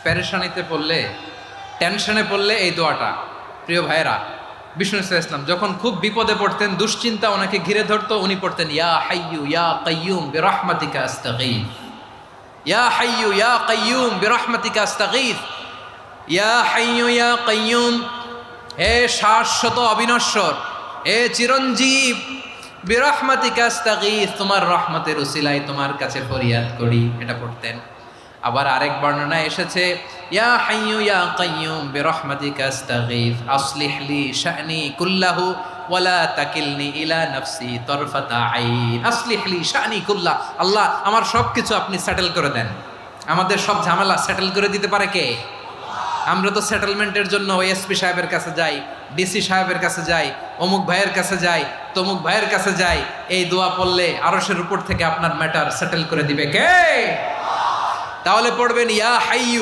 পেরেশানিতে পড়লে, টেনশনে পড়লে এই দোয়াটা, প্রিয় ভাইয়েরা, বিষ্ণু ইসলাম যখন খুব বিপদে পড়তেন, দুশ্চিন্তা ওনাকে ঘিরে ধরতো, উনি পড়তেন ইয়া হাইয়ু ইয়া কাইয়ুম বিরহমাতিকা আস্তাগীথ, ইয়া হাইয়ু ইয়া কাইয়ুম বিরহমাতিকা আস্তাগীথ, ইয়া হাইয়ু ইয়া কাইয়ুম, হে শাশ্বত অবিনশ্বর, হে চিরঞ্জীব, বিরহমাতিকা আস্তাগীথ, তোমার রহমতের উসিলায় তোমার কাছে ফরিয়াদ করি, এটা পড়তেন। আবার আরেক বর্ণনায় এসেছে ইয়া হাইয়ু ইয়া কাইয়ুম বিরহমাতিকা আস্তাগীথ আসলিহ লি শা'নি কুল্লাহু ওয়ালা তাকিলনি ইলা নাফসি তরফাতা আইন, আসলিহ লি শা'নি কুল্লাহ, আল্লাহ আমার সব কিছু আপনি সেটেল করে দেন, আমাদের সব ঝামেলা সেটেল করে দিতে পারে কে? আমরা তো সেটেলমেন্টের জন্য এসপি সাহেবের কাছে যাই, ডিসি সাহেবের কাছে যাই, অমুক ভাইয়ের কাছে যাই, তমুক ভাইয়ের কাছে যাই, এই দোয়া পড়লে আরশের উপর থেকে আপনার ম্যাটার সেটেল করে দিবে কে? তাহলে পড়বেন ইয়া হাইয়ু